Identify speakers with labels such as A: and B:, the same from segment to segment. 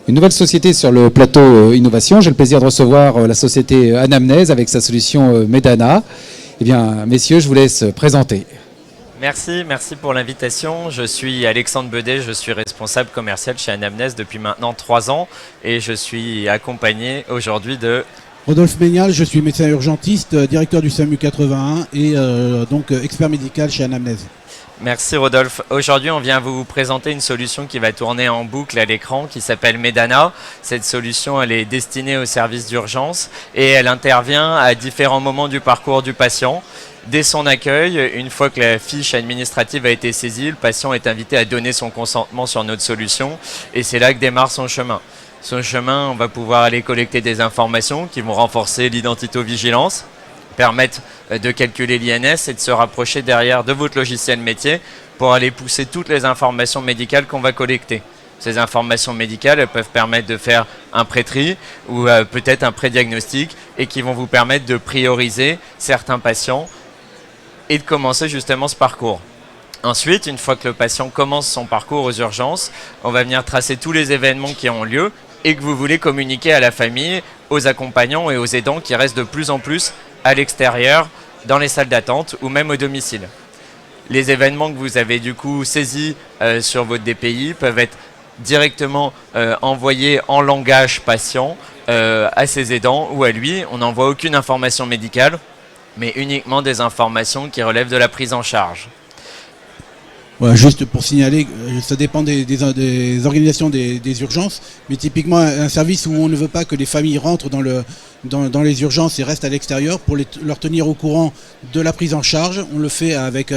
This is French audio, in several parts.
A: une nouvelle société sur le plateau Innovation. J'ai le plaisir de recevoir la société Anamnèse avec sa solution Medana. Eh bien, messieurs, je vous laisse présenter.
B: Merci pour l'invitation. Je suis Alexandre Bedet, je suis responsable commercial chez Anamnèse depuis maintenant 3 ans et je suis accompagné aujourd'hui de...
C: Rodolphe Ménial, je suis médecin urgentiste, directeur du SAMU 81 et donc expert médical chez Anamnèse.
B: Merci Rodolphe. Aujourd'hui, on vient vous présenter une solution qui va tourner en boucle à l'écran qui s'appelle Medana. Cette solution, elle est destinée aux services d'urgence et elle intervient à différents moments du parcours du patient. Dès son accueil, une fois que la fiche administrative a été saisie, le patient est invité à donner son consentement sur notre solution et c'est là que démarre son chemin. Son chemin, on va pouvoir aller collecter des informations qui vont renforcer l'identito-vigilance, permettre de calculer l'INS et de se rapprocher derrière de votre logiciel métier pour aller pousser toutes les informations médicales qu'on va collecter. Ces informations médicales, elles peuvent permettre de faire un pré-tri ou peut-être un pré-diagnostic et qui vont vous permettre de prioriser certains patients et de commencer justement ce parcours. Ensuite, une fois que le patient commence son parcours aux urgences, on va venir tracer tous les événements qui ont lieu et que vous voulez communiquer à la famille, aux accompagnants et aux aidants qui restent de plus en plus à l'extérieur, dans les salles d'attente ou même au domicile. Les événements que vous avez du coup saisis sur votre DPI peuvent être directement envoyés en langage patient à ses aidants ou à lui. On n'envoie aucune information médicale, mais uniquement des informations qui relèvent de la prise en charge.
C: Voilà, juste pour signaler, ça dépend des organisations des urgences, mais typiquement un service où on ne veut pas que les familles rentrent dans les urgences et restent à l'extérieur pour leur tenir au courant de la prise en charge. On le fait avec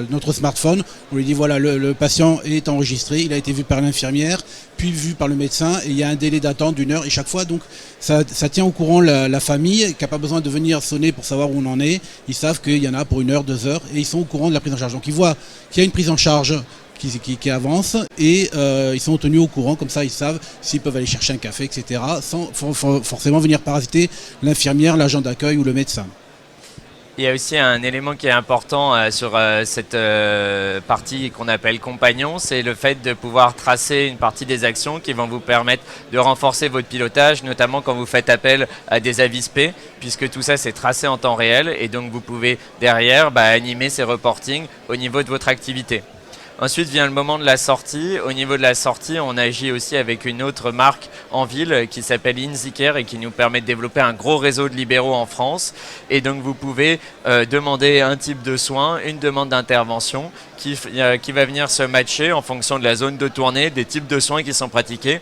C: notre smartphone. On lui dit voilà, le patient est enregistré, il a été vu par l'infirmière, puis vu par le médecin et il y a un délai d'attente d'1 heure et chaque fois donc ça tient au courant la famille qui n'a pas besoin de venir sonner pour savoir où on en est. Ils savent qu'il y en a pour 1 heure, 2 heures et ils sont au courant de la prise en charge. Donc ils voient qu'il y a une prise en charge qui avance et ils sont tenus au courant, comme ça ils savent s'ils peuvent aller chercher un café, etc. sans forcément venir parasiter l'infirmière, l'agent d'accueil ou le médecin.
B: Il y a aussi un élément qui est important sur cette partie qu'on appelle compagnon, c'est le fait de pouvoir tracer une partie des actions qui vont vous permettre de renforcer votre pilotage, notamment quand vous faites appel à des avisps, puisque tout ça c'est tracé en temps réel et donc vous pouvez derrière animer ces reportings au niveau de votre activité. Ensuite vient le moment de la sortie. Au niveau de la sortie, on agit aussi avec une autre marque en ville qui s'appelle InziCare et qui nous permet de développer un gros réseau de libéraux en France. Et donc vous pouvez demander un type de soin, une demande d'intervention qui va venir se matcher en fonction de la zone de tournée, des types de soins qui sont pratiqués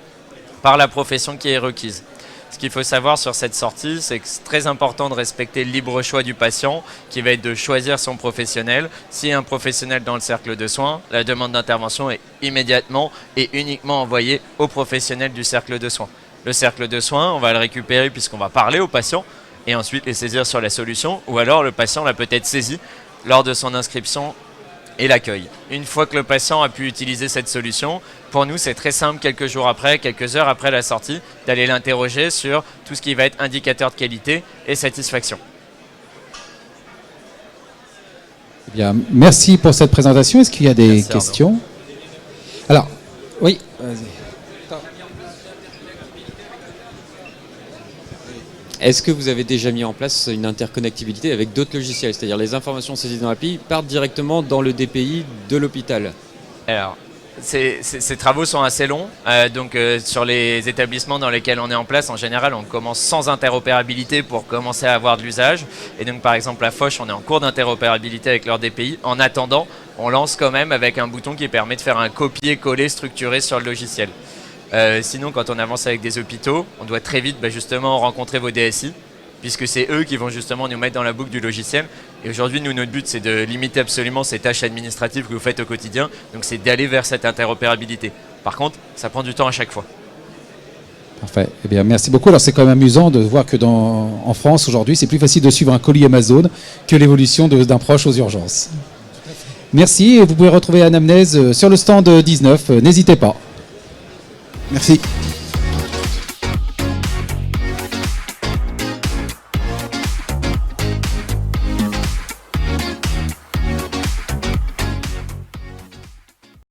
B: par la profession qui est requise. Ce qu'il faut savoir sur cette sortie, c'est que c'est très important de respecter le libre choix du patient, qui va être de choisir son professionnel. S'il y a un professionnel dans le cercle de soins, la demande d'intervention est immédiatement et uniquement envoyée au professionnel du cercle de soins. Le cercle de soins, on va le récupérer puisqu'on va parler au patient et ensuite les saisir sur la solution, ou alors le patient l'a peut-être saisi lors de son inscription et l'accueil. Une fois que le patient a pu utiliser cette solution, pour nous c'est très simple, quelques jours après, quelques heures après la sortie, d'aller l'interroger sur tout ce qui va être indicateur de qualité et satisfaction.
A: Eh bien, merci pour cette présentation. Est-ce qu'il y a des questions? Alors, oui, vas-y.
D: Est-ce que vous avez déjà mis en place une interconnectivité avec d'autres logiciels? C'est-à-dire les informations saisies dans l'API partent directement dans le DPI de l'hôpital?
B: Alors, ces travaux sont assez longs. Sur les établissements dans lesquels on est en place, en général, on commence sans interopérabilité pour commencer à avoir de l'usage. Et donc, par exemple, la Foch, on est en cours d'interopérabilité avec leur DPI. En attendant, on lance quand même avec un bouton qui permet de faire un copier-coller structuré sur le logiciel. Sinon, quand on avance avec des hôpitaux, on doit très vite justement rencontrer vos DSI, puisque c'est eux qui vont justement nous mettre dans la boucle du logiciel. Et aujourd'hui, nous, notre but, c'est de limiter absolument ces tâches administratives que vous faites au quotidien. Donc, c'est d'aller vers cette interopérabilité. Par contre, ça prend du temps à chaque fois.
A: Parfait. Eh bien, merci beaucoup. Alors, c'est quand même amusant de voir que en France, aujourd'hui, c'est plus facile de suivre un colis Amazon que l'évolution d'un proche aux urgences. Merci. Et vous pouvez retrouver Anamnèse sur le stand 19. N'hésitez pas.
C: Merci.